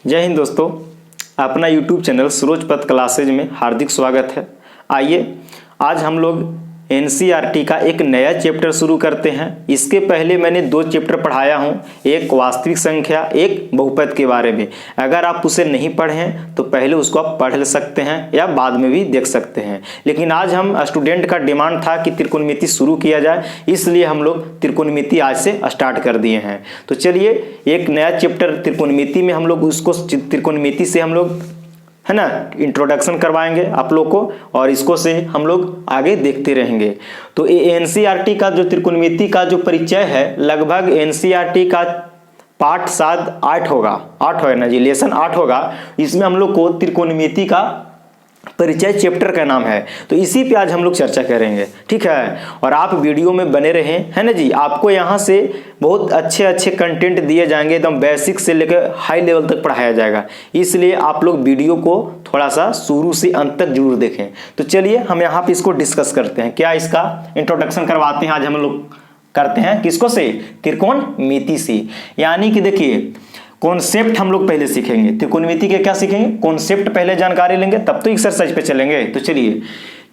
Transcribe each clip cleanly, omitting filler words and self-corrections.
जय हिंद दोस्तों, अपना YouTube चैनल सूरज पथ क्लासेज में हार्दिक स्वागत है। आइए आज हम लोग NCERT का एक नया चैप्टर शुरू करते हैं। इसके पहले मैंने 2 चैप्टर पढ़ाया हूं, एक वास्तविक संख्या, एक बहुपद के बारे में। अगर आप उसे नहीं पढ़े हैं तो पहले उसको आप पढ़ सकते हैं या बाद में भी देख सकते हैं। लेकिन आज हम स्टूडेंट का डिमांड था कि त्रिकोणमिति शुरू किया जाए, इसलिए हम लोग त्रिकोणमिति आज से स्टार्ट कर दिए हैं। तो चलिए एक नया चैप्टर त्रिकोणमिति में हम लोग उसको त्रिकोणमिति से हम लोग है ना इंट्रोडक्शन करवाएंगे आप लोग को, और इसको से हम लोग आगे देखते रहेंगे। तो NCERT का जो त्रिकोणमिति का जो परिचय है, लगभग NCERT का पार्ट 7-8 होगा, 8 है ना जी, लेसन 8 होगा। इसमें हम लोग को त्रिकोणमिति का परिचय चैप्टर का नाम है, तो इसी पे आज हम लोग चर्चा करेंगे, ठीक है। और आप वीडियो में बने रहें, है ना जी। आपको यहाँ से बहुत अच्छे अच्छे कंटेंट दिए जाएंगे, एकदम बेसिक से लेकर हाई लेवल तक पढ़ाया जाएगा। इसलिए आप लोग वीडियो को थोड़ा सा शुरू से अंत तक जरूर देखें। तो चलिए हम यहाँ पे इसको डिस्कस करते हैं, क्या इसका इंट्रोडक्शन करवाते हैं। आज हम लोग करते हैं किसको से, त्रिकोणमिति से। यानी कि देखिए कॉन्सेप्ट हम लोग पहले सीखेंगे, त्रिकोणमिति के क्या सीखेंगे, कॉन्सेप्ट पहले जानकारी लेंगे, तब तो एक्सरसाइज पे चलेंगे। तो चलिए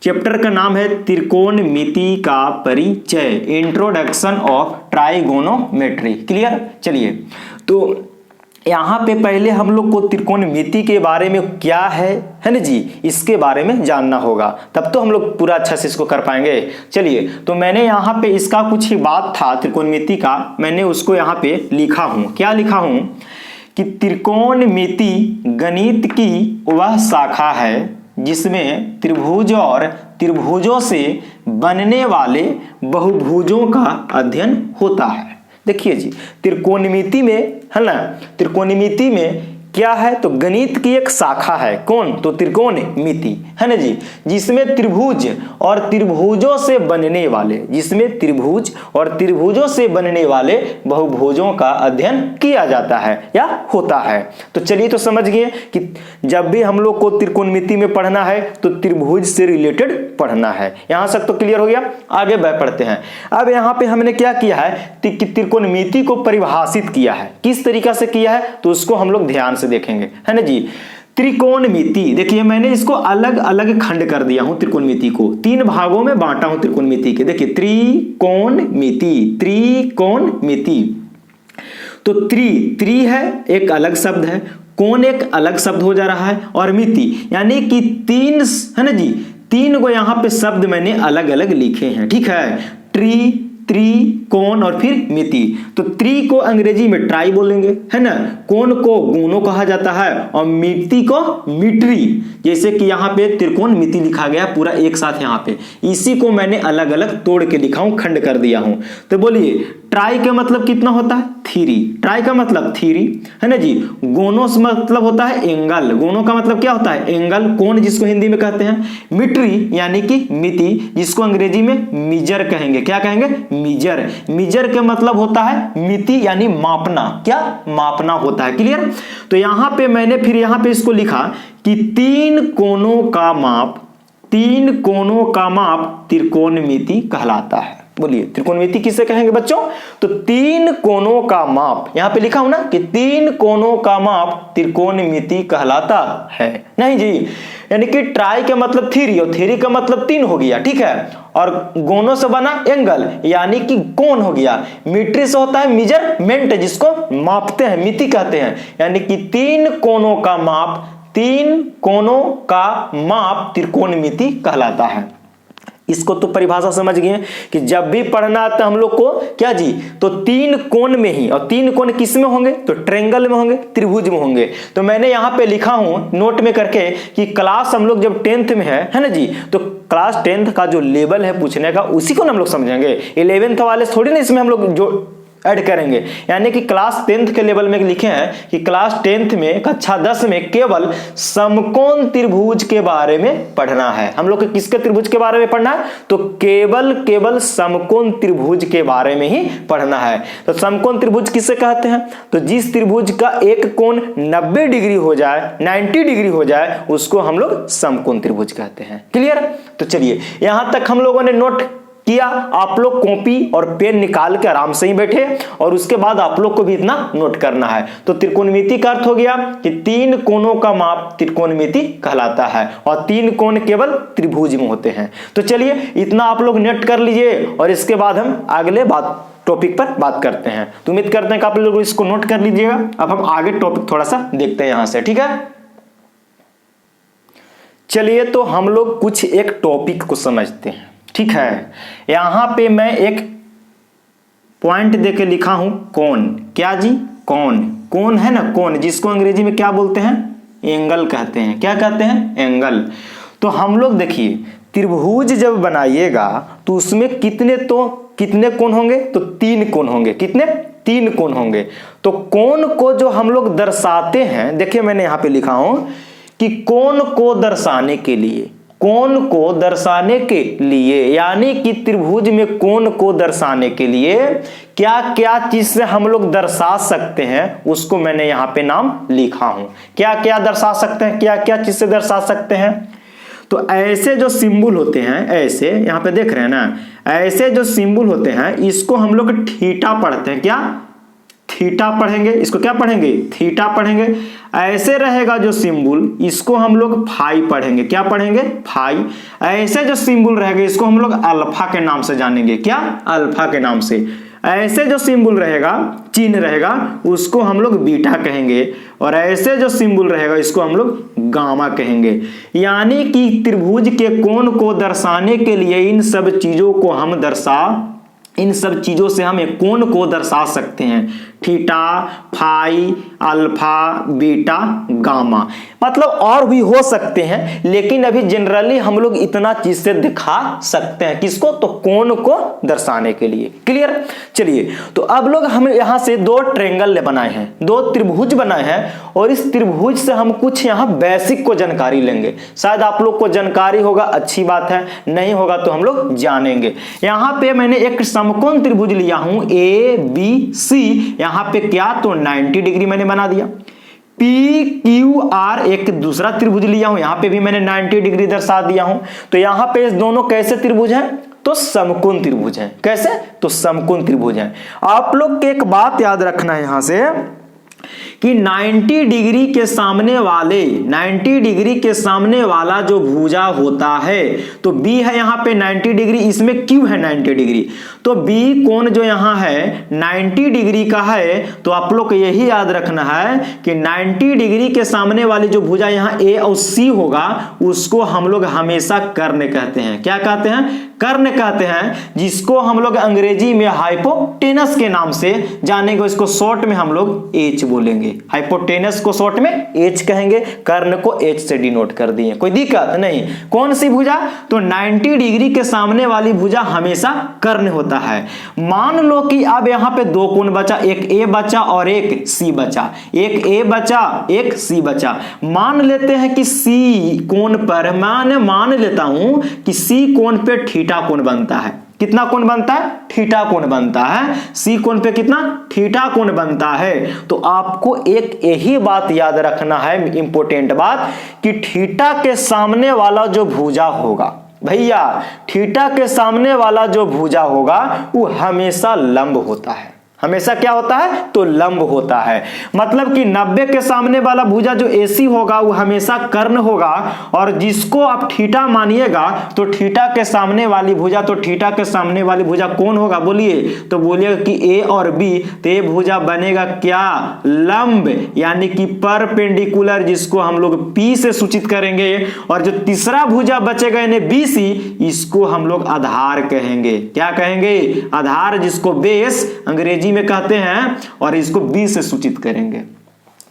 चैप्टर का नाम है त्रिकोणमिति का परिचय, इंट्रोडक्शन ऑफ ट्राइगोनोमेट्री। क्लियर। चलिए तो यहाँ पे पहले हम लोग को त्रिकोणमिति के बारे में क्या है ना जी, इसके बारे में जानना होगा, तब तो हम लोग पूरा अच्छा से इसको कर पाएंगे। चलिए तो मैंने यहाँ पे इसका कुछ ही बात था त्रिकोणमिति का, मैंने उसको यहाँ पे लिखा हूँ। क्या लिखा हूँ कि त्रिकोणमिति गणित की वह शाखा है जिसमें त्रिभुज और त्रिभुजों से बनने वाले बहुभुजों का अध्ययन होता है। देखिए जी, त्रिकोणमिति में है ना, त्रिकोणमिति में क्या है तो गणित की एक शाखा है। कौन तो त्रिकोणमिति, है ना जी, जिसमें त्रिभुज और त्रिभुजों से बनने वाले, जिसमें त्रिभुज और त्रिभुजों से बनने वाले बहुभुजों का अध्ययन किया जाता है या होता है। तो चलिए तो समझ गए कि जब भी हम लोग को त्रिकोणमिति में पढ़ना है तो त्रिभुज से रिलेटेड पढ़ना है। यहां तक तो क्लियर हो गया। आगे बढ़ पढ़ते हैं। अब यहाँ पे हमने क्या किया है कि त्रिकोणमिति को परिभाषित किया है। किस तरीका से किया है तो उसको हम लोग ध्यान से देखेंगे, है ना जी। त्रिकोणमिति देखिए मैंने इसको अलग अलग खंड कर दिया हूं, त्रिकोणमिति को 3 भागों में बांटा हूं त्रिकोणमिति के। देखिए त्रिकोणमिति, त्रिकोणमिति तो त्रि है एक अलग शब्द है, कोण एक अलग शब्द हो जा रहा है, और मिति यानी कि 3 है ना जी, 3 को यहां पे शब्द मैंने अलग अलग लिखे हैं, ठीक है। त्रि, कोण और फिर मिति। तो त्रि को अंग्रेजी में ट्राई बोलेंगे, है ना, कोण को गोनो कहा जाता है और मिति को मिट्री। जैसे कि यहाँ पे त्रिकोणमिति लिखा गया पूरा एक साथ यहाँ पे, इसी को मैंने अलग अलग तोड़ के लिखा हूं, खंड कर दिया हूं। तो बोलिए ट्राई का मतलब कितना होता है, 3। ट्राई का मतलब 3, है ना जी। गोनो से मतलब होता है एंगल, गोनो का मतलब क्या होता है एंगल, कोण जिसको हिंदी में कहते हैं। मिट्री यानी कि मिति, जिसको अंग्रेजी में मीजर कहेंगे। क्या कहेंगे, मीजर। मीजर का मतलब होता है मिति यानी मापना, क्या मापना होता है। क्लियर। तो यहां पे मैंने फिर यहां पे इसको लिखा कि 3 कोणों का माप, 3 कोणों का माप त्रिकोणमिति कहलाता है। बोलिए त्रिकोणमिति किसे कहेंगे बच्चों, तो 3 कोणों का माप, यहां पे लिखा हूं ना कि 3 कोणों का माप त्रिकोणमिति कहलाता है। नहीं जी, यानी कि ट्राई का मतलब 3 और 3 का मतलब 3 हो गया, ठीक है। और गोनों से बना एंगल यानी कि कोण हो गया। मीट्री से होता है मेजरमेंट, जिसको मापते हैं, मिति कहते हैं। यानी कि 3 कोणों का माप, 3 कोणों का माप त्रिकोणमिति कहलाता है। इसको तो परिभाषा समझ गए कि जब भी पढ़ना आता हम लोग को क्या जी, तो 3 कोण में ही, और 3 कोण किस में होंगे तो ट्रायंगल में होंगे, त्रिभुज में होंगे। तो मैंने यहाँ पे लिखा हूं नोट में करके कि क्लास हम लोग जब 10th में है ना जी, तो क्लास 10th का जो लेवल है पूछने का, उसी को हम लोग समझेंगे। 11th वाले थोड़ी ना इसमें हम लोग जो ऐड करेंगे। यानी कि क्लास 10th के लेवल में लिखे हैं कि क्लास 10th में कक्षा 10 में केवल समकोण त्रिभुज के बारे में पढ़ना है। हम लोग को किसके त्रिभुज के बारे में पढ़ना है, तो केवल समकोण त्रिभुज के बारे में ही पढ़ना है। तो समकोण त्रिभुज किसे कहते हैं, तो जिस त्रिभुज का एक कोण 90 डिग्री हो जाए, 90 डिग्री हो जाए, उसको हम लोग समकोण त्रिभुज कहते हैं। क्लियर। तो चलिए यहां तक हम लोगों ने नोट किया, आप लोग कॉपी और पेन निकाल के आराम से ही बैठे और उसके बाद आप लोग को भी इतना नोट करना है। तो त्रिकोणमिति का अर्थ हो गया कि 3 कोणों का माप त्रिकोणमिति कहलाता है और 3 कोण केवल त्रिभुज में होते हैं। तो चलिए इतना आप लोग नोट कर लीजिए और इसके बाद हम अगले टॉपिक पर बात करते हैं। तो उम्मीद करते हैं कि आप लोग इसको नोट कर लीजिएगा। अब हम आगे टॉपिक थोड़ा सा देखते हैं यहां से, ठीक है। चलिए तो हम लोग कुछ एक टॉपिक को समझते हैं, ठीक है। यहां पे मैं एक पॉइंट देके लिखा हूं कोण। क्या जी? कोण। कोण है ना, कोण, जिसको अंग्रेजी में क्या बोलते हैं? एंगल कहते हैं। क्या कहते हैं? एंगल। तो हम लोग देखिए त्रिभुज जब बनाइएगा तो उसमें कितने कोण होंगे? तो 3 कोण होंगे। कितने? 3 कोण होंगे। तो कोण को जो हम लोग दर्शाते हैं, देखिए मैंने यहां पे लिखा हूं कि कोण को दर्शाने के लिए यानी कि त्रिभुज में कोण को दर्शाने के लिए क्या क्या चीज से हम लोग दर्शा सकते हैं उसको मैंने यहां पे नाम लिखा हूं। क्या क्या दर्शा सकते हैं, क्या क्या चीज से दर्शा सकते हैं? तो ऐसे जो सिंबल होते हैं, ऐसे यहां पे देख रहे हैं ना, ऐसे जो सिंबल होते हैं इसको हम लोग थीटा पढ़ते हैं। क्या? थीटा पढ़ेंगे। इसको क्या पढ़ेंगे? थीटा पढ़ेंगे। ऐसे रहेगा जो सिंबल इसको हम लोग फाई पढ़ेंगे। क्या पढ़ेंगे? फाई। ऐसे जो सिंबल रहेगा इसको हम लोग अल्फा के नाम से जानेंगे। क्या? अल्फा के नाम से। ऐसे जो सिंबल रहेगा, चिन्ह रहेगा, उसको हम लोग बीटा कहेंगे और ऐसे जो सिंबल रहेगा इसको हम लोग गामा कहेंगे। यानी कि त्रिभुज के कोण को दर्शाने के लिए इन सब चीजों से हम एक कोण को दर्शा सकते हैं। Theta, phi, alpha, beta, gamma, मतलब और भी हो सकते हैं लेकिन अभी जनरली हम लोग इतना चीज से दिखा सकते हैं। किसको? तो कोण को दर्शाने के लिए। क्लियर? चलिए तो अब लोग हम यहां से 2 ट्रायंगल बनाए हैं, 2 त्रिभुज बनाए हैं और इस त्रिभुज से हम कुछ यहां बेसिक को जानकारी लेंगे। शायद आप लोग को जानकारी होगा, अच्छी बात है, नहीं होगा तो हम लोग जानेंगे। यहां पे मैंने एक समकोण त्रिभुज लिया हूं ABC। यहां पे क्या? तो 90 डिग्री मैंने बना दिया। PQR एक दूसरा त्रिभुज लिया हूं, यहां पे भी मैंने 90 डिग्री दर्शा दिया हूं। तो यहां पे इस दोनों कैसे त्रिभुज हैं? तो समकोण त्रिभुज हैं। कैसे? तो समकोण त्रिभुज हैं। आप लोग के एक बात याद रखना है यहां से कि 90 डिग्री के सामने वाला जो भुजा होता है तो B है यहां पे 90 डिग्री, इसमें Q है 90 डिग्री। तो B कोण जो यहां है 90 डिग्री का है। तो आप लोग को यही याद रखना है कि 90 डिग्री के सामने वाली जो भुजा यहां A और C होगा उसको हम लोग हमेशा कर्ण कहते हैं। क्या कहते हैं? कर्ण कहते हैं, जिसको हम लोग अंग्रेजी में हाइपोटेनस के नाम से जानेंगे। इसको शॉर्ट में हम लोग H बोलेंगे। हाइपोटेनस को शॉर्ट में H कहेंगे, कर्ण को H से डिनोट कर दिए। कोई दिक्कत नहीं। कौन सी भुजा? तो 90 डिग्री के सामने वाली भुजा हमेशा कर्ण होता है। मान लो कि अब यहां पे 2 कोण बचा, एक A बचा और एक C बचा। एक A बचा, एक C बचा। मान लेते हैं कि C कोण पर मान लेता हूं कि C कोण पे थीटा कोण बनता है। कितना कोण बनता है? थीटा कोण बनता है। C कोण पे कितना? थीटा कोण बनता है। तो आपको एक यही बात याद रखना है, इंपॉर्टेंट बात, कि थीटा के सामने वाला जो भुजा होगा, भैया थीटा के सामने वाला जो भुजा होगा वो हमेशा लंब होता है। हमेशा क्या होता है? तो लंब होता है। मतलब कि 90 के सामने वाला भुजा जो AC होगा वो हमेशा कर्ण होगा और जिसको आप थीटा मानिएगा तो थीटा के सामने वाली भुजा कौन होगा? बोलिए। तो बोलिएगा कि A और B। तो ये भुजा बनेगा क्या? लंब, यानी कि परपेंडिकुलर, जिसको हम लोग P से सूचित करेंगे। और जो तीसरा भुजा बचेगा यानी BC, इसको हम लोग आधार कहेंगे। क्या कहेंगे? आधार, जिसको बेस अंग्रेजी में कहते हैं और इसको B से सूचित करेंगे।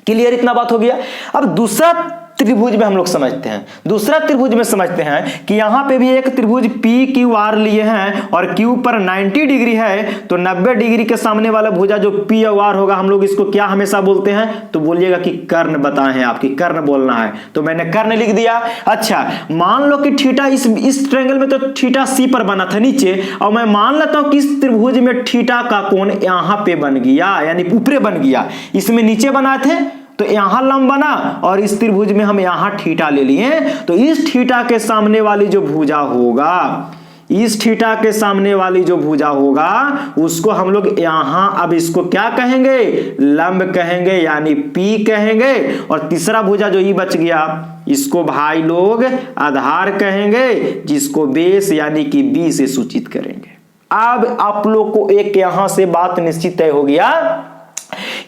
क्लियर? इतना बात हो गया। अब दूसरा त्रिभुज में हम लोग समझते हैं। दूसरा त्रिभुज में समझते हैं कि यहां पे भी एक त्रिभुज PQR लिए हैं और Q पर 90 डिग्री है। तो 90 डिग्री के सामने वाला भुजा जो P और R होगा हम लोग इसको क्या हमेशा बोलते हैं? तो बोलिएगा कि कर्ण बताएं, आपकी कर्ण बोलना है। तो मैंने कर्ण लिख दिया। अच्छा, मान लो कि थीटा इस ट्रायंगल में तो थीटा C पर बना था नीचे, और मैं मान लेता हूं कि इस त्रिभुज में थीटा का कोण यहां पे बन गया, यानी ऊपरे बन गया। इसमें नीचे बनाए थे तो यहां लंब बना और इस त्रिभुज में हम यहां थीटा ले लिए। तो इस थीटा के सामने वाली जो भुजा होगा इस थीटा के सामने वाली जो भुजा होगा उसको हम लोग यहां अब इसको क्या कहेंगे, लंब कहेंगे, यानी P कहेंगे। और तीसरा भुजा जो ये बच गया इसको भाई लोग आधार कहेंगे, जिसको बेस यानी कि B से सूचित करेंगे। अब आप लोग को एक यहां से बात निश्चित तय हो गया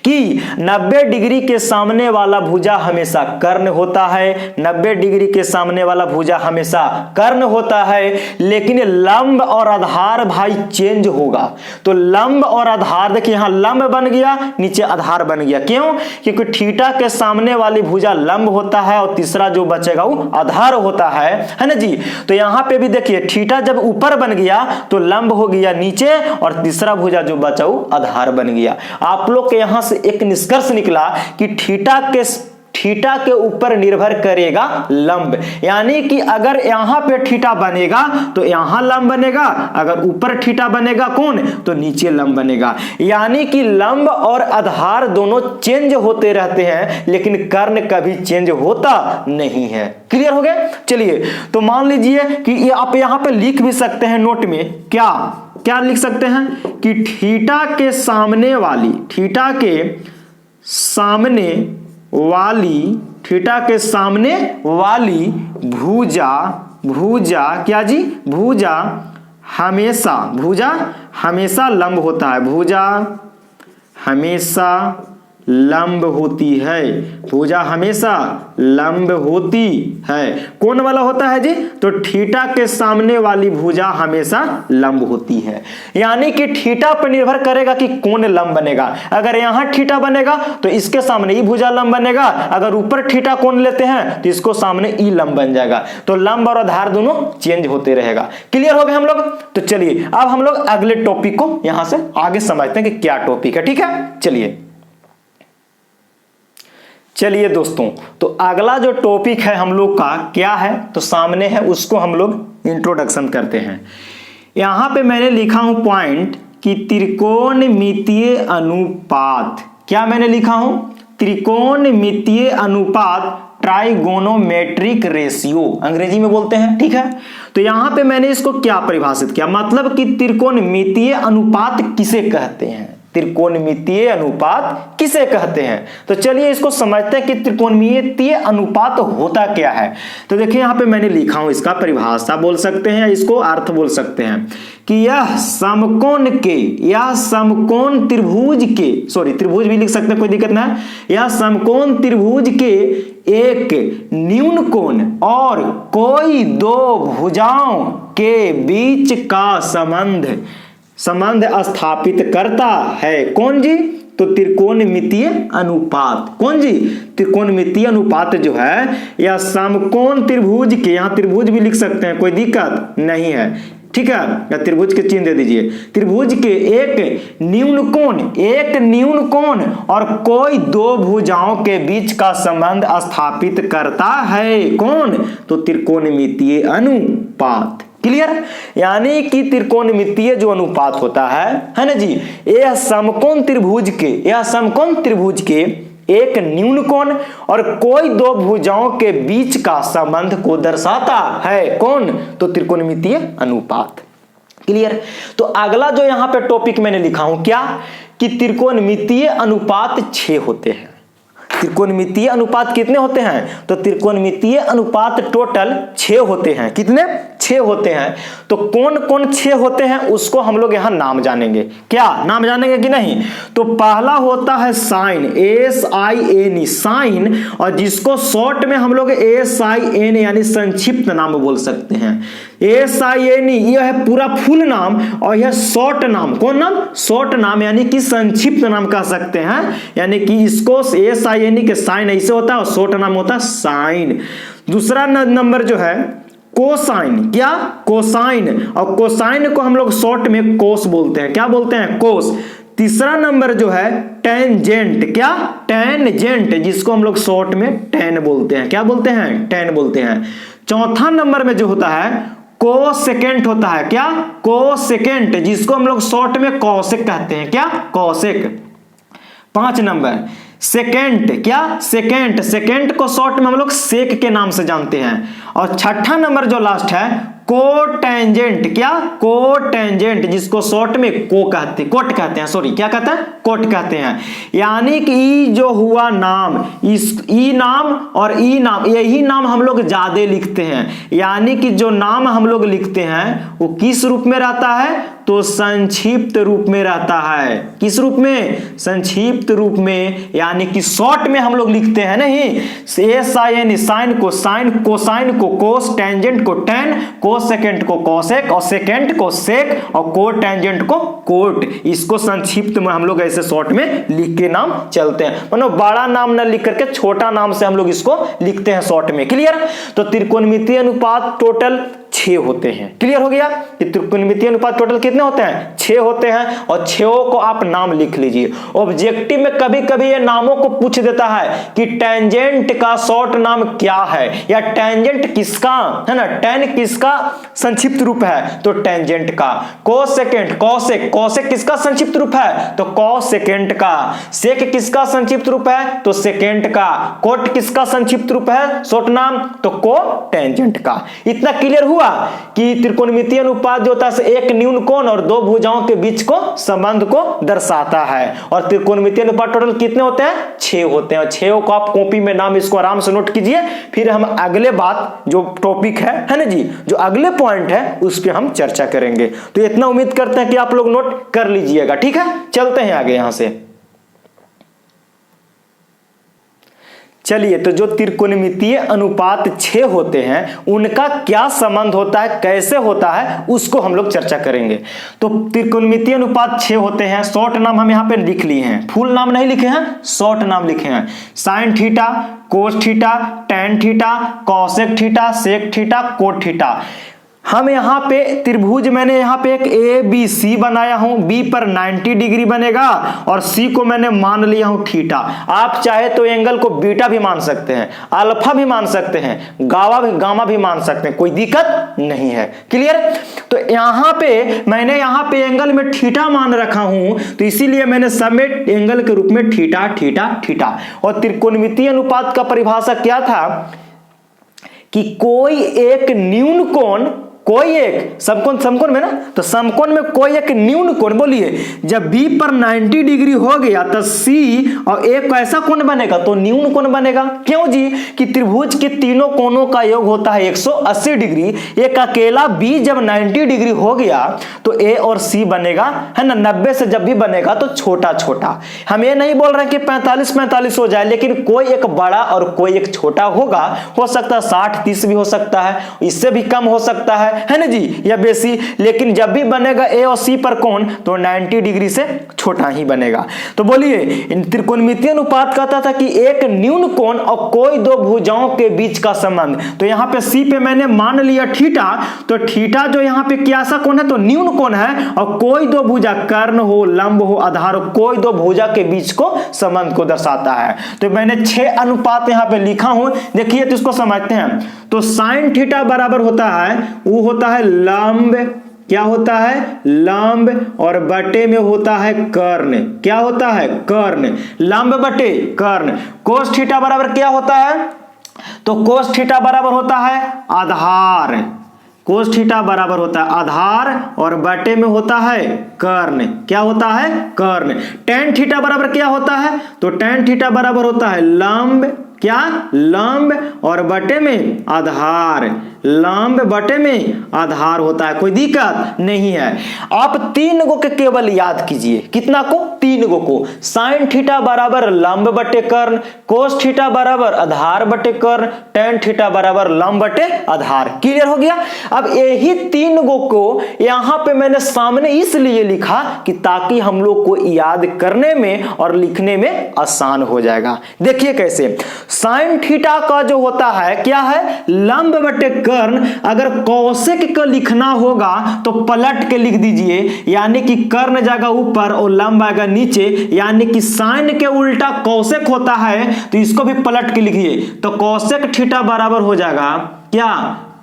कि 90 डिग्री के सामने वाला भुजा हमेशा कर्ण होता है, 90 डिग्री के सामने वाला भुजा हमेशा कर्ण होता है, लेकिन लंब और आधार भाई चेंज होगा। तो लंब और आधार देखिए यहां लंब बन गया, नीचे आधार बन गया। क्यों? क्योंकि थीटा के सामने वाली भुजा लंब होता है और तीसरा जो बचेगा वो आधार होता है ना जी। तो यहां पे भी देखिए थीटा जब ऊपर बन गया तो लंब हो गया नीचे और तीसरा भुजा जो बचा वो आधार बन गया। आप लोग के यहां से एक निष्कर्ष निकला कि थीटा के ऊपर निर्भर करेगा लंब, यानी कि अगर यहां पे थीटा बनेगा तो यहां लंब बनेगा, अगर ऊपर थीटा बनेगा कौन तो नीचे लंब बनेगा। यानी कि लंब और आधार दोनों चेंज होते रहते हैं, लेकिन कर्ण कभी चेंज होता नहीं है। क्लियर हो गया? चलिए तो मान लीजिए कि ये आप यहां पे लिख भी सकते हैं नोट में, क्या लिख सकते हैं कि थीटा के सामने वाली भुजा क्या जी, भुजा हमेशा लंब होता है, भुजा हमेशा लंब होती है, भुजा हमेशा लंब होती है। कौन वाला होता है जी? तो थीटा के सामने वाली भुजा हमेशा लंब होती है। यानी कि थीटा पर निर्भर करेगा कि कौन लंब बनेगा। अगर यहां थीटा बनेगा तो इसके सामने ई भुजा लंब बनेगा, अगर ऊपर थीटा कौन लेते हैं तो इसको सामने ई लंब बन जाएगा। तो लंब और आधार दोनों चेंज होते रहेगा। क्लियर हो गए हम लोग? तो चलिए अब हम लोग अगले टॉपिक को यहां से आगे समझते हैं कि क्या टॉपिक है। ठीक है, चलिए दोस्तों, तो अगला जो टॉपिक है हम लोग का क्या है तो सामने है, उसको हम लोग इंट्रोडक्शन करते हैं। यहां पे मैंने लिखा हूं पॉइंट कि त्रिकोणमितीय अनुपात, क्या मैंने लिखा हूं? त्रिकोणमितीय अनुपात, ट्राइगोनोमेट्रिक रेशियो अंग्रेजी में बोलते हैं। ठीक है, तो यहां पे मैंने इसको क्या परिभाषित किया, मतलब कि त्रिकोणमितीय अनुपात किसे कहते हैं, त्रिकोणमितीय अनुपात किसे कहते हैं। तो चलिए इसको समझते हैं कि त्रिकोणमितीय अनुपात होता क्या है। तो देखिए यहां पे मैंने लिखा हूं, इसका परिभाषा बोल सकते हैं, इसको अर्थ बोल सकते हैं कि यह समकोण त्रिभुज के, सॉरी त्रिभुज भी लिख सकते हैं, कोई दिक्कत नहीं, यह समकोण त्रिभुज के एक न्यून कोण और कोई दो भुजाओं के बीच का संबंध स्थापित करता है। कौन जी? तो त्रिकोणमितीय अनुपात। कौन जी? त्रिकोणमितीय अनुपात जो है यह समकोण त्रिभुज के, यहां त्रिभुज भी लिख सकते हैं, कोई दिक्कत नहीं है। ठीक है, या त्रिभुज के चिन्ह दे दीजिए, त्रिभुज के एक न्यून कोण और कोई दो भुजाओं के बीच का संबंध स्थापित करता है। कौन? तो त्रिकोणमितीय अनुपात। क्लियर? यानी कि त्रिकोणमितीय जो अनुपात होता है ना जी, यह समकोण त्रिभुज के एक न्यून कोण और कोई दो भुजाओं के बीच का संबंध को दर्शाता है। कौन? तो त्रिकोणमितीय अनुपात। क्लियर? तो अगला जो यहां पे टॉपिक मैंने लिखा हूं क्या, कि त्रिकोणमितीय अनुपात 6 होते हैं। त्रिकोणमितीय अनुपात कितने होते हैं? तो त्रिकोणमितीय अनुपात टोटल 6 होते हैं। कितने? 6 होते हैं। तो कौन कौन 6 होते हैं उसको हम लोग यहां नाम जानेंगे। क्या नाम जानेंगे कि नहीं? तो पहला होता है साइन, SIN, साइन, और जिसको शॉर्ट में हम लोग SIN यानी संक्षिप्त नाम बोल सकते हैं। SIN यह है पूरा फुल नाम और यह शॉर्ट नाम। कौन नाम? शॉर्ट नाम, यानी कि संक्षिप्त नाम कह सकते हैं। यानी कि इसको SIN के साइन ऐसे होता है और शॉर्ट नाम होता है साइन। दूसरा नंबर जो है कोसाइन, क्या? कोसाइन, और कोसाइन को हम लोग शॉर्ट में कोस बोलते हैं। क्या बोलते हैं? कोस। तीसरा नंबर जो है टेंजेंट, क्या? टेंजेंट, जिसको हम लोग शॉर्ट में टेन बोलते हैं। क्या बोलते हैं? टेन बोलते हैं। चौथा नंबर में जो होता है कोसेकेंट होता है। क्या? कोसेकेंट, जिसको हम लोग शॉर्ट में कौशिक कहते हैं। क्या? कौशिक। 5 नंबर सेकेंट, क्या? सेकेंट को शॉर्ट में हम लोग सेक के नाम से जानते हैं। और छठा नंबर जो लास्ट है कोटेंजेंट, क्या कोटेंजेंट, जिसको शॉर्ट में कोट कहते हैं, सॉरी क्या कहते हैं, कोट कहते हैं। यानी कि ई जो हुआ नाम, इस ई नाम और ई नाम, यही नाम हम लोग ज्यादा लिखते हैं। यानी कि जो नाम हम लोग लिखते हैं वो किस रूप में रहता है, तो संक्षिप्त रूप में रहता है। किस रूप में, संक्षिप्त रूप में, यानी कि शॉर्ट में हम लोग लिखते हैं नहीं। SIN, साइन को साइन, कोसाइन को कोस, टेंजेंट को टेन, कोसेकेंट को कोसेक, और सेकेंट को सेक, और कोटेंजेंट को कोट। इसको संक्षिप्त में हम लोग ऐसे शॉर्ट में लिख के नाम चलते हैं। मतलब बड़ा नाम न लिख करके छोटा नाम से हम लोग इसको लिखते हैं शॉर्ट में। क्लियर। तो त्रिकोणमितीय अनुपात टोटल 6 होते हैं। क्लियर हो गया कि त्रिकोणमितीय अनुपात टोटल कितने होते हैं, 6 होते हैं। और 6 को आप नाम लिख लीजिए। ऑब्जेक्टिव में कभी कभी ये नामों को पूछ देता है कि टेंजेंट का शॉर्ट नाम क्या है, या टेंजेंट किसका है ना, टेन किसका संक्षिप्त रूप है, तो टेंजेंट का। कोसेकेंट, कौसेक, कौसेक किसका संक्षिप्त रूप है, तो कौसेकेंट का। सेक किसका संक्षिप्त रूप है, तो सेकेंट का। कोट किसका संक्षिप्त रूप है शॉर्ट नाम, तो कोटेंजेंट का। इतना क्लियर हुआ कि त्रिकोणमितीय अनुपात जो होता है एक न्यून कोण और 2 भुजाओं के बीच को संबंध को दर्शाता है। और त्रिकोणमितीय अनुपात टोटल कितने होते हैं, 6 होते हैं। और 6 को आप कॉपी में नाम इसको आराम से नोट कीजिए। फिर हम अगले बात जो टॉपिक है ना जी, जो अगले पॉइंट है उस पर हम चर्चा करेंगे। तो इतना उम्मीद करते हैं कि आप लोग नोट कर लीजिएगा। ठीक है, चलते हैं आगे यहां से। चलिए, तो जो त्रिकोणमितीय अनुपात 6 होते हैं उनका क्या संबंध होता है, कैसे होता है, उसको हम लोग चर्चा करेंगे। तो त्रिकोणमितीय अनुपात 6 होते हैं। शॉर्ट नाम हम यहाँ पे लिख लिए हैं, फुल नाम नहीं लिखे हैं, शॉर्ट नाम लिखे हैं। Sine theta, cos theta, tan theta, cosec theta, sec theta, cot theta. हम यहाँ पे त्रिभुज, मैंने यहाँ पे एक ABC बनाया हूं, B पर 90 डिग्री बनेगा और C को मैंने मान लिया हूं थीटा। आप चाहे तो एंगल को बीटा भी मान सकते हैं, अल्फा भी मान सकते हैं, गामा भी मान सकते हैं, कोई दिक्कत नहीं है। क्लियर। तो यहाँ पे मैंने यहाँ पे एंगल में थीटा मान रखा हूं, तो इसीलिए मैंने समेट एंगल के रूप में थीटा थीटा थीटा। और त्रिकोणमितीय अनुपात का परिभाषा क्या था कि कोई एक न्यून कोण, कोई एक समकोण में ना, तो समकोण में कोई एक न्यून कोण, बोलिए जब B पर 90 डिग्री हो गया तो C और एक ऐसा कोण बनेगा तो न्यून कोण बनेगा। क्यों जी, कि त्रिभुज के तीनों कोणों का योग होता है 180 डिग्री। एक अकेला B जब 90 डिग्री हो गया तो A और C बनेगा, है ना। 90 से जब भी बनेगा तो छोटा छोटा। हम ये नहीं बोल रहे कि 45-45 हो जाए, लेकिन कोई एक बड़ा और कोई एक छोटा होगा। हो सकता है 60-30 भी हो सकता है, इससे भी कम हो सकता है ना जी, या बेसी। लेकिन जब भी बनेगा A और C पर कोण तो 90 डिग्री से छोटा ही बनेगा। तो बोलिए, त्रिकोणमितीय अनुपात कहता था कि एक न्यून कोण और कोई 2 भुजाओं के बीच का संबंध। तो यहाँ पे C पे मैंने मान लिया थीटा, तो थीटा जो यहाँ पे कैसा कोण है, तो न्यून कोण है। और कोई 2 भुजा, कर्ण हो, लंब हो, आधार हो, कोई 2 भुजा के बीच को संबंध को दर्शाता है। तो मैंने 6 अनुपात यहाँ पे लिखा हूं, देखिए तो इसको समझते हैं। तो साइन थीटा बराबर होता है, वो होता है लंब, क्या होता है, लंब, और बटे में होता है कर्ण। क्या होता है, कर्ण, लंब बटे कर्ण। कोस थीटा बराबर क्या होता है, तो कोस थीटा बराबर होता है आधार। कोस थीटा बराबर होता है आधार और बटे में होता है कर्ण। क्या होता है, कर्ण। टेन थीटा बराबर क्या होता है, तो टेन थीटा बराबर होता है लंब, क्या, लंब, और बटे में आधार। लंब बटे में आधार होता है, कोई दिक्कत नहीं है। आप 3 गो के केवल याद कीजिए, कितना को, 3 गो को। साइन थीटा बराबर लंब बटे कर्ण, कोस थीटा बराबर आधार बटे कर्ण, टेन थीटा बराबर लंब बटे आधार। क्लियर हो गया। अब यही 3 गो को यहां पे मैंने सामने इसलिए लिखा कि ताकि हम लोग को याद करने में और लिखने में आसान हो जाएगा। देखिए कैसे, साइन थीटा का जो होता है क्या है, लंब बटे कर्ण। अगर कौशिक को लिखना होगा तो पलट के लिख दीजिए, यानी कि कर्ण जाएगा ऊपर और लंब आएगा नीचे, यानी कि साइन के उल्टा कौशिक होता है, तो इसको भी पलट के लिखिए। तो कौशिक थीटा बराबर हो जाएगा क्या,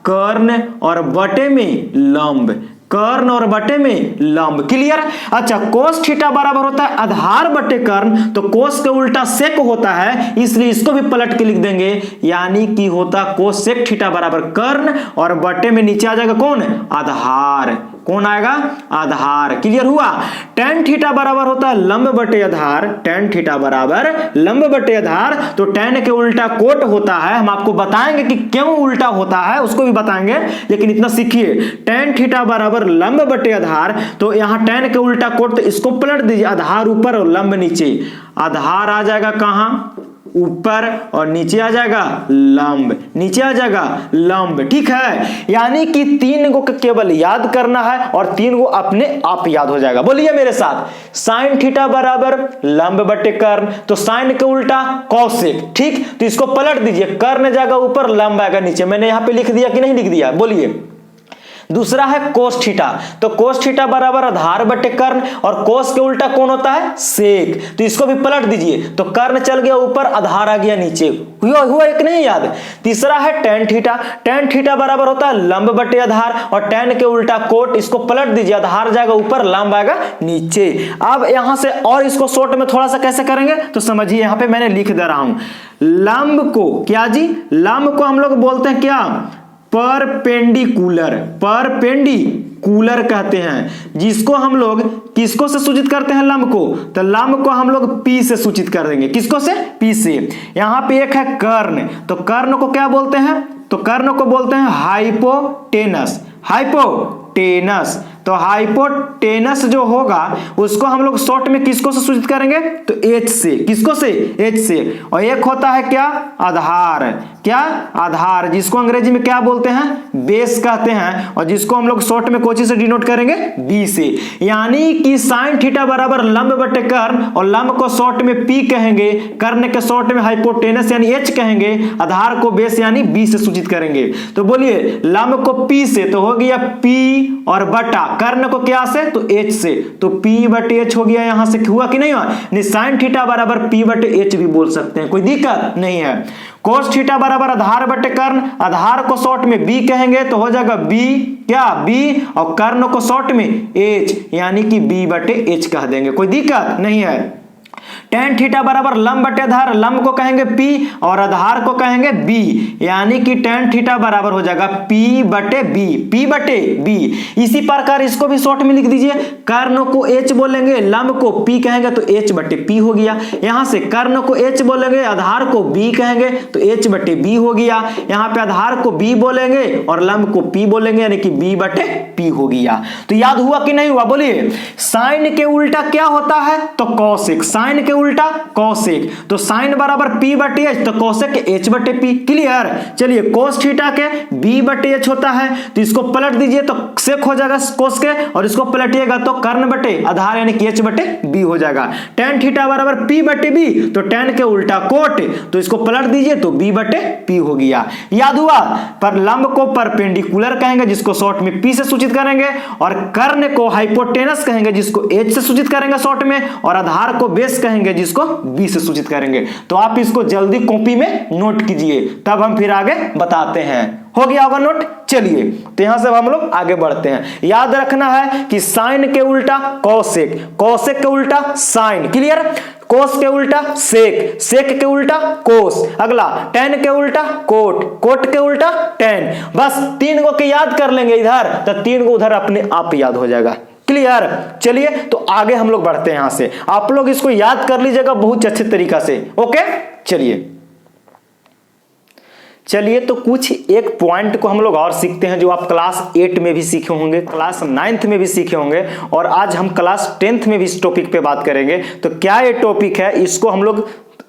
कर्ण और बटे में लंब। कर्ण और बटे में लंब। क्लियर। अच्छा, कोस थीटा बराबर होता है आधार बटे कर्ण, तो कोस के उल्टा सेक होता है, इसलिए इसको भी पलट के लिख देंगे, यानी कि होता कोस सेक थीटा बराबर कर्ण और बटे में नीचे आ जाएगा कौन, आधार। कौन आएगा, आधार। क्लियर हुआ। tan थीटा बराबर होता है लंब बटे आधार, tan थीटा बराबर लंब बटे आधार, तो tan के उल्टा कोट होता है। हम आपको बताएंगे कि क्यों उल्टा होता है, उसको भी बताएंगे, लेकिन इतना सीखिए, tan थीटा बराबर लंब बटे आधार, तो यहां tan के उल्टा कोट, तो इसको पलट दीजिए, आधार ऊपर और लंब नीचे। आधार आ जाएगा कहां, ऊपर, और नीचे आ जाएगा लंब, नीचे आ जाएगा लंब। ठीक है, यानी कि 3 को केवल याद करना है और 3 को अपने आप याद हो जाएगा। बोलिए मेरे साथ, साइन थीटा बराबर लंब बटे कर्ण, तो साइन के उल्टा कौशिक। ठीक, तो इसको पलट दीजिए, कर्ण जाएगा ऊपर, लंब आएगा नीचे। मैंने यहां पे लिख दिया कि नहीं लिख दिया, बोलिए। दूसरा है कोस थीटा, तो कोस थीटा बराबर आधार बटे कर्ण, और कोस के उल्टा कौन होता है, सेक, तो इसको भी पलट दीजिए, तो कर्ण चल गया ऊपर, आधार आ गया नीचे। हुआ एक नहीं याद। तीसरा है tan थीटा, tan थीटा बराबर होता है लंब बटे आधार, और tan के उल्टा कोट, इसको पलट दीजिए, आधार जाएगा ऊपर, लंब आएगा नीचे। अब यहां से और इसको शॉर्ट में थोड़ा सा कैसे करेंगे, तो समझिए, यहां पे मैंने लिख दे रहा हूं, लंब को क्या जी, लंब को हम लोग बोलते हैं क्या, परपेंडिकुलर, परपेंडिकुलर कहते हैं, जिसको हम लोग किसको से सूचित करते हैं, लंब को, तो लंब को हम लोग P से सूचित कर देंगे। किसको से, P से। यहां पे एक है कर्ण, तो कर्ण को क्या बोलते हैं, तो कर्ण को बोलते हैं हाइपोटेनस, हाइपोटेनस। तो हाइपोटेनस जो होगा उसको हम लोग शॉर्ट में किसको से सूचित करेंगे, तो H से। किसको से, H से। और एक होता है क्या, आधार, क्या, आधार, जिसको अंग्रेजी में क्या बोलते हैं, बेस कहते हैं, और जिसको हम लोग शॉर्ट में कोची से डिनोट करेंगे, B से। यानी कि साइन थीटा बराबर लंब बटे कर्ण, और लंब को शॉर्ट में P कहेंगे, कर्ण के शॉर्ट में हाइपोटेनस यानी H कहेंगे, आधार को बेस यानी B से सूचित करेंगे। तो बोलिए, लंब को P से, तो हो गया P और बटा, कर्ण को क्या से, तो H से, तो P बटे H हो गया। यहां से हुआ कि नहीं हुआ, नहीं, साइन थीटा बराबर P बटे H भी बोल सकते हैं, कोई दिक्कत नहीं है। कोस थीटा बराबर आधार बटे कर्ण, आधार को शॉर्ट में B कहेंगे, तो हो जाएगा B, क्या, B, और कर्ण को शॉर्ट में H, यानी कि B बटे H कह देंगे, कोई दिक्कत नहीं है। tan थीटा बराबर लंब बटे आधार, लंब को कहेंगे P और आधार को कहेंगे B, यानी कि tan थीटा बराबर हो जाएगा P बटे B, P बटे B। इसी प्रकार इसको भी शॉर्ट में लिख दीजिए, कर्ण को H बोलेंगे, लंब को P कहेंगे, तो H बटे P हो गया। यहां से कर्ण को H बोलेंगे, आधार को B कहेंगे, तो H बटे B हो गया। यहां पे आधार को B बोलेंगे और लंब को P बोलेंगे, यानी कि B बटे P हो गया। तो याद हुआ कि नहीं हुआ, बोलिए। साइन के उल्टा क्या होता है, तो कौशिक, साइन के उल्टा कौशिक, तो साइन बराबर P बटे H, तो कौशिक के H बटे P। क्लियर। चलिए, कोस थीटा के B बटे H होता है, तो इसको पलट दीजिए, तो सेक हो जाएगा कोस के, और इसको पलटिएगा तो कर्ण बटे आधार यानी कि H बटे B हो जाएगा। tan थीटा बराबर P बटे B, तो tan के उल्टा कोट, तो इसको पलट दीजिए, तो B बटे P हो गया। याद हुआ। पर लंब को परपेंडिकुलर कहेंगे, जिसको शॉर्ट में P से सूचित करेंगे, और कर्ण को हाइपोटेनस कहेंगे, जिसको H से सूचित करेंगे शॉर्ट में, और आधार को बेस कहेंगे, जिसको B से सूचित करेंगे। तो आप इसको जल्दी कॉपी में नोट कीजिए, तब हम फिर आगे बताते हैं। हो गया होगा नोट। चलिए, तो यहां से हम लोग आगे बढ़ते हैं। याद रखना है कि साइन के उल्टा कौशिक, कौशिक के उल्टा साइन। क्लियर। कोस के उल्टा सेक, सेक के उल्टा कोस। अगला tan के उल्टा कोट, कोट के उल्टा tan। बस 3 को के याद कर लेंगे इधर, तो 3 को उधर अपने आप याद हो जाएगा। क्लियर। चलिए, तो आगे हम लोग बढ़ते हैं। यहां से आप लोग इसको याद कर लीजिएगा बहुत अच्छे तरीका से। ओके, चलिए तो कुछ एक पॉइंट को हम लोग और सीखते हैं, जो आप क्लास 8 में भी सीखे होंगे, क्लास 9th में भी सीखे होंगे, और आज हम क्लास 10th में भी इस टॉपिक पे बात करेंगे। तो क्या ये टॉपिक है, इसको हम लोग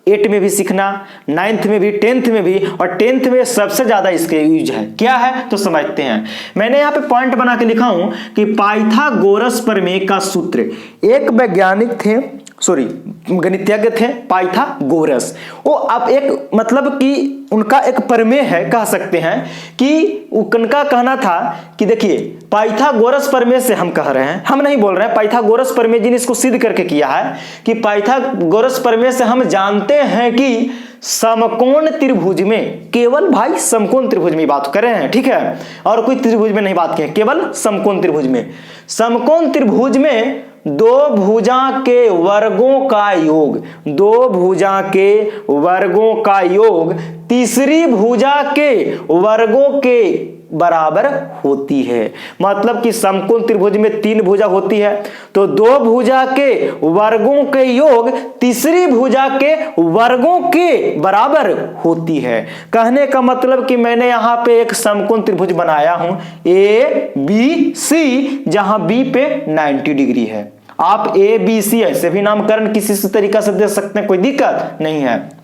8 में भी सीखना, 9th में भी, 10th में भी, और 10th में सबसे ज्यादा इसके यूज है। क्या है, तो समझते हैं। मैंने यहाँ पे पॉइंट बना के लिखा हूं कि पाइथागोरस प्रमेय का सूत्र। एक वैज्ञानिक थे सॉरी गणितज्ञ थे पाइथागोरस। वो अब एक मतलब कि उनका एक प्रमेय है, कह सकते हैं कि उनका कहना था कि देखिए पाइथागोरस प्रमेय से हम कह रहे हैं, हम नहीं बोल रहे हैं, पाइथागोरस प्रमेय जी ने इसको सिद्ध करके किया है कि पाइथागोरस प्रमेय से हम जानते हैं कि समकोण त्रिभुज में, केवल भाई समकोण त्रिभुज में बात कर रहे हैं, ठीक है, और कोई त्रिभुज में नहीं बात की, केवल समकोण त्रिभुज में, समकोण त्रिभुज में दो भुजा के वर्गों का योग, दो भुजा के वर्गों का योग तीसरी भुजा के वर्गों के बराबर होती है। मतलब कि समकोण त्रिभुज में तीन भुजा होती है, तो दो भुजा के वर्गों के योग तीसरी भुजा के वर्गों के बराबर होती है। कहने का मतलब कि मैंने यहां पे एक समकोण त्रिभुज बनाया हूं ए बी सी, जहां बी पे 90 डिग्री है। आप ए बी सी ऐसे भी नामकरण किसी तरीका से दे सकते हैं, कोई दिक्कत नहीं है।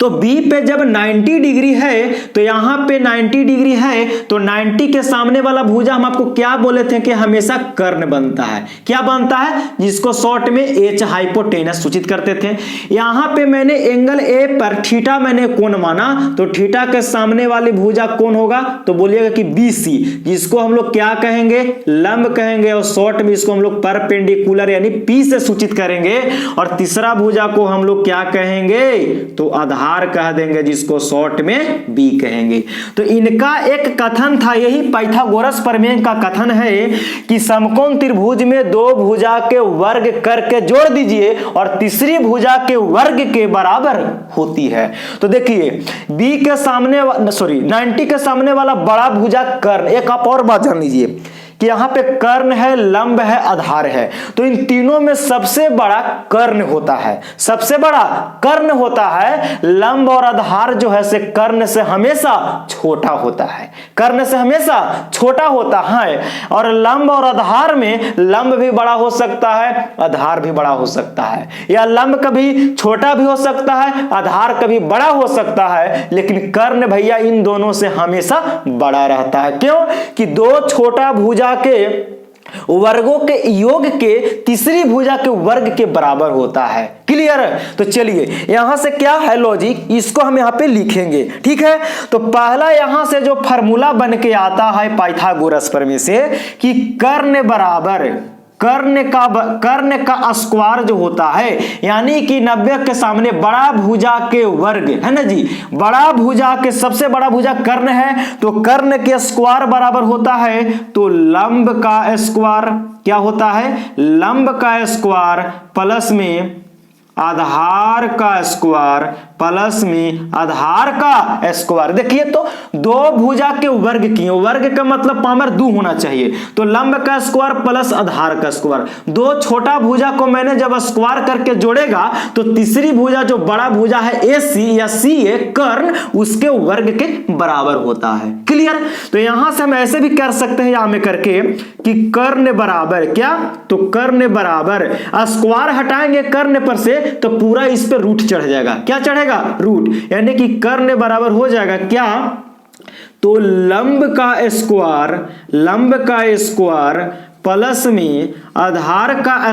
तो B पे जब 90 डिग्री है तो यहां पे 90 डिग्री है, तो 90 के सामने वाला भुजा हम आपको क्या बोले थे कि हमेशा कर्ण बनता है। क्या बनता है? जिसको शॉर्ट में H हाइपोटेनस सूचित करते थे। यहां पे मैंने एंगल A पर थीटा मैंने कोण माना, तो थीटा के सामने वाली भुजा कौन होगा? तो बोलिएगा कि BC, जिसको हम लोग क्या कहेंगे? लंब कहेंगे, और शॉर्ट में इसको हम लोग परपेंडिकुलर यानी P से सूचित करेंगे। और तीसरा भुजा को हम लोग क्या कहेंगे? तो आधार कह देंगे, जिसको शॉर्ट में बी कहेंगे। तो इनका एक कथन था, यही पाइथागोरस प्रमेय का कथन है कि समकोण त्रिभुज में दो भुजा के वर्ग करके जोड़ दीजिए और तीसरी भुजा के वर्ग के बराबर होती है। तो देखिए बी के सामने 90 के सामने वाला बड़ा भुजा कर्ण, एक आप और बात जान लीजिए कि यहां पे कर्ण है, लंब है, आधार है, तो इन तीनों में सबसे बड़ा कर्ण होता है, सबसे बड़ा कर्ण होता है। लंब और आधार जो है से कर्ण से हमेशा छोटा होता है, कर्ण से हमेशा छोटा होता है। और लंब और आधार में लंब भी बड़ा हो सकता है, आधार भी बड़ा हो सकता है, या लंब कभी छोटा भी हो सकता है, आधार कभी बड़ा हो सकता है, लेकिन कर्ण भैया इन दोनों से हमेशा बड़ा रहता है। क्यों? कि दो छोटा भुजा के वर्गों के योग के तीसरी भुजा के वर्ग के बराबर होता है। क्लियर? तो चलिए यहां से क्या है लॉजिक, इसको हम यहां पे लिखेंगे, ठीक है। तो पहला यहां से जो फार्मूला बन के आता है पाइथागोरस प्रमेय से कि कर्ण बराबर कर्ण का स्क्वायर जो होता है, यानी कि 90 के सामने बड़ा भुजा के वर्ग है ना जी, बड़ा भुजा के सबसे बड़ा भुजा कर्ण है, तो कर्ण के स्क्वायर बराबर होता है तो लंब का स्क्वायर क्या होता है? लंब का स्क्वायर प्लस में आधार का स्क्वायर प्लस में आधार का स्क्वायर। देखिए तो दो भुजा के वर्ग किए, वर्ग का मतलब पामर दो होना चाहिए, तो लंब का स्क्वायर प्लस आधार का स्क्वायर। दो छोटा भुजा को मैंने जब स्क्वायर करके जोड़ेगा तो तीसरी भुजा जो बड़ा भुजा है AC या CA कर्ण, उसके वर्ग के बराबर होता है। क्लियर? तो यहां से हम ऐसे भी कर सकते हैं यहां में करके कि कर्ण बराबर क्या? तो कर्ण बराबर स्क्वायर हटाएंगे कर्ण पर से तो पूरा इस पे रूट चढ़ जाएगा। क्या चढ़ेगा? रूट, यानी कि कर्ण बराबर हो जाएगा क्या? तो लंब का स्क्वायर प्लस में आधार का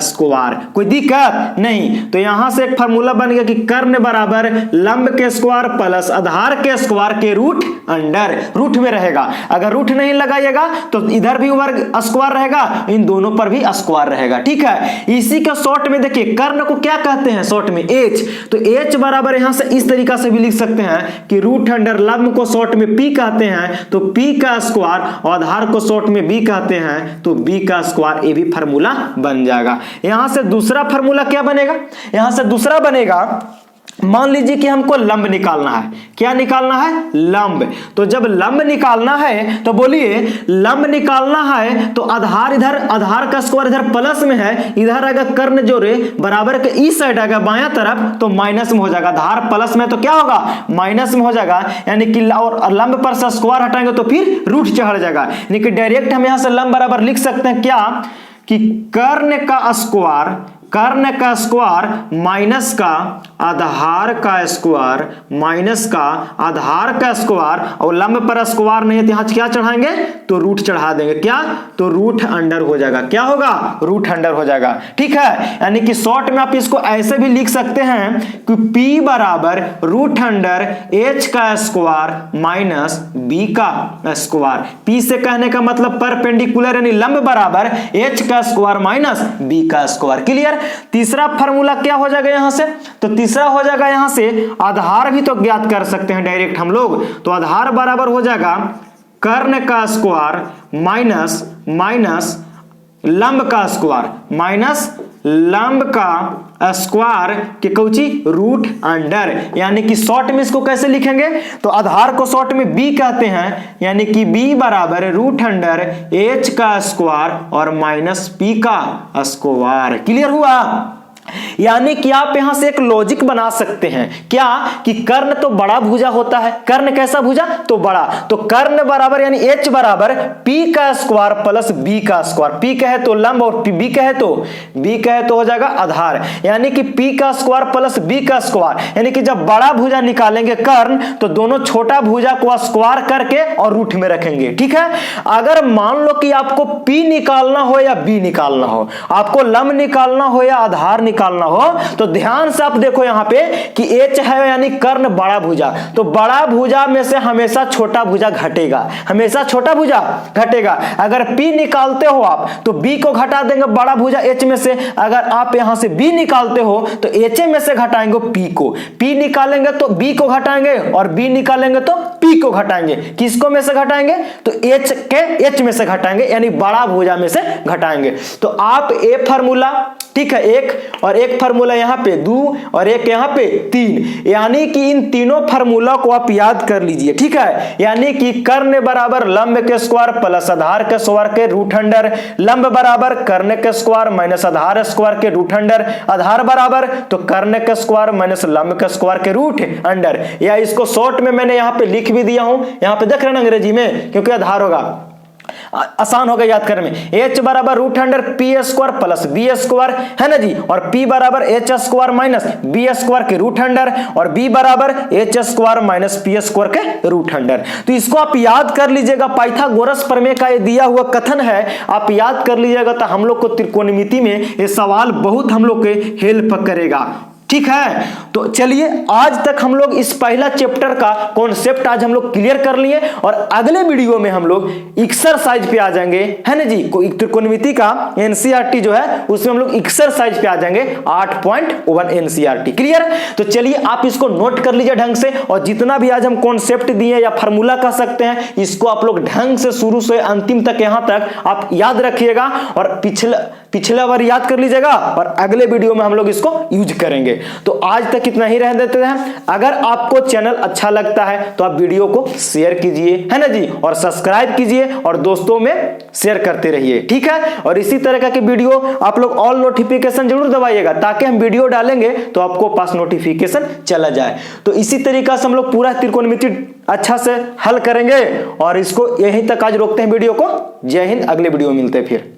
स्क्वायर। कोई दिक्कत नहीं। तो यहां से एक फार्मूला बन गया कि कर्ण बराबर लंब के स्क्वायर प्लस आधार के स्क्वायर के रूट अंडर, रूट में रहेगा। अगर रूट नहीं लगाइएगा तो इधर भी वर्ग स्क्वायर रहेगा, इन दोनों पर भी स्क्वायर रहेगा, ठीक है। इसी का शॉर्ट में देखिए कर्ण को क्या कहते हैं शॉर्ट में? H। तो H बराबर यहां से इस तरीका से भी लिख सकते हैं कि रूट अंडर लंब को शॉर्ट में P कहते हैं, तो P का स्क्वायर, और आधार को शॉर्ट में B कहते हैं तो B का स्क्वायर। ये भी फार्मूला बन जाएगा। यहां से दूसरा फार्मूला क्या बनेगा? यहां से दूसरा बनेगा, मान लीजिए कि हमको लंब निकालना है। क्या निकालना है? लंब। तो जब लंब निकालना है तो बोलिए लंब निकालना है तो आधार इधर, आधार का स्क्वायर इधर प्लस में है, इधर आएगा कर्ण जोड़े बराबर के इस साइड आएगा बायां तरफ तो माइनस में हो जाएगा। आधार प्लस में तो क्या होगा? माइनस में हो जाएगा, यानी कि और लंब पर से स्क्वायर हटाएंगे तो फिर रूट चढ़ जाएगा। यानी कि डायरेक्ट हम यहां से लंब बराबर लिख सकते हैं क्या? कि कर्ण का कर्ण का स्क्वायर माइनस का आधार का स्क्वायर माइनस का आधार का स्क्वायर, और लंब पर स्क्वायर नहीं है तो यहां क्या चढ़ाएंगे, तो रूट चढ़ा देंगे। क्या, तो रूट अंडर हो जाएगा। क्या होगा, रूट अंडर हो जाएगा। ठीक है, यानी कि शॉर्ट में आप इसको ऐसे भी लिख सकते हैं कि P बराबर रूट अंडर H का स्क्वायर माइनस B का स्क्वायर। P से कहने का मतलब परपेंडिकुलर यानी लंब बराबर H का स्क्वायर माइनस B का स्क्वायर। क्लियर। तीसरा फार्मूला क्या हो जाएगा यहां से, तो तीसरा हो जाएगा यहां से आधार भी तो ज्ञात कर सकते हैं डायरेक्ट हम लोग। तो आधार बराबर हो जाएगा कर्ण का स्क्वायर माइनस लंब का स्क्वायर माइनस लंब का स्क्वायर के कौची रूट अंडर। यानी कि शॉर्ट में इसको कैसे लिखेंगे, तो आधार को शॉर्ट में B कहते हैं, यानी कि B बराबर रूट अंडर H का स्क्वायर और माइनस P का स्क्वायर। क्लियर हुआ। यानी कि आप यहां से एक लॉजिक बना सकते हैं क्या, कि कर्ण तो बड़ा भुजा होता है। कर्ण कैसा भुजा, तो बड़ा। तो कर्ण बराबर यानी H बराबर P का स्क्वायर प्लस B का स्क्वायर। P कहे तो लंब और B कहे तो हो जाएगा आधार। यानी कि P का स्क्वायर प्लस B का स्क्वायर, यानी कि जब बड़ा भुजा निकालेंगे कर्ण तो दोनों छोटा भुजा को स्क्वायर करके और रूट में रखेंगे। ठीक है। अगर मान लो कि आपको P निकालना हो या B निकालना हो, आपको लंब निकालना हो या आधार निकालना हो, तो ध्यान से आप देखो यहां पे कि H है यानी कर्ण बड़ा भुजा, तो बड़ा भुजा में से हमेशा छोटा भुजा घटेगा, हमेशा छोटा भुजा घटेगा। अगर P निकालते हो आप तो B को घटा देंगे बड़ा भुजा H में से, अगर आप यहां से B निकालते हो तो H में से घटाएंगे P को, P निकालेंगे तो B को घटाएंगे और B निकालेंगे तो P को घटाएंगे। किसको में से घटाएंगे, तो H के H में से घटाएंगे, यानी बड़ा भुजा में से घटाएंगे। तो आप ए फार्मूला, ठीक है, एक फार्मूला यहां पे 2 और एक यहां पे 3, यानी कि इन तीनों फार्मूला को आप याद कर लीजिए। ठीक है, यानी कि कर्ण बराबर लंब के स्क्वायर प्लस आधार के स्क्वायर के रूट अंडर, लंब बराबर कर्ण के स्क्वायर माइनस आधार स्क्वायर के रूट अंडर, आधार बराबर तो कर्ण के स्क्वायर माइनस लंब के स्क्वायर के रूट अंडर। या इसको शॉर्ट में मैंने यहां पे लिख भी दिया हूं, यहां पे देख रहे हैं अंग्रेजी में, क्योंकि आधार होगा, आसान होगा याद करने में। H बराबर root under P square plus B square है ना जी, और P बराबर H square minus B square के रूट अंडर, और B बराबर H square minus P square के रूट अंडर। तो इसको आप याद कर लीजिएगा, पाइथागोरस प्रमेय का ये दिया हुआ कथन है, आप याद कर लीजिएगा, तो हम लोग को त्रिकोणमिति में ये सवाल बहुत हम लोग के हेल्प करेगा। ठीक है, तो चलिए आज तक हम लोग इस पहला चैप्टर का कॉन्सेप्ट आज हम लोग क्लियर कर लिए, और अगले वीडियो में हम लोग एक्सरसाइज पे आ जाएंगे, है ना जी। त्रिकोणमिति का एनसीईआरटी जो है उसमें हम लोग एक्सरसाइज पे आ जाएंगे 8.1 एनसीईआरटी। क्लियर। तो चलिए आप इसको नोट कर लीजिए ढंग से, और जितना भी आज हम कॉन्सेप्ट दिए या फार्मूला कह सकते हैं, इसको आप लोग ढंग से शुरू से अंतिम तक यहां तक आप याद रखिएगा, और पिछला बार याद कर लीजिएगा, और अगले वीडियो में हम लोग इसको यूज करेंगे। तो आज तक इतना ही रह देते हैं। अगर आपको चैनल अच्छा लगता है तो आप वीडियो को शेयर कीजिए, है ना जी, और सब्सक्राइब कीजिए और दोस्तों में शेयर करते रहिए। ठीक है, और इसी तरह के वीडियो आप लोग ऑल नोटिफिकेशन जरूर दबाइएगा, ताकि हम वीडियो डालेंगे तो आपको पास नोटिफिकेशन चला जाए। तो इसी तरीका से हम लोग पूरा त्रिकोणमिति अच्छा से हल करेंगे, और इसको यहीं तक आज रोकते हैं वीडियो को। जय हिंद, अगले वीडियो में मिलते हैं फिर।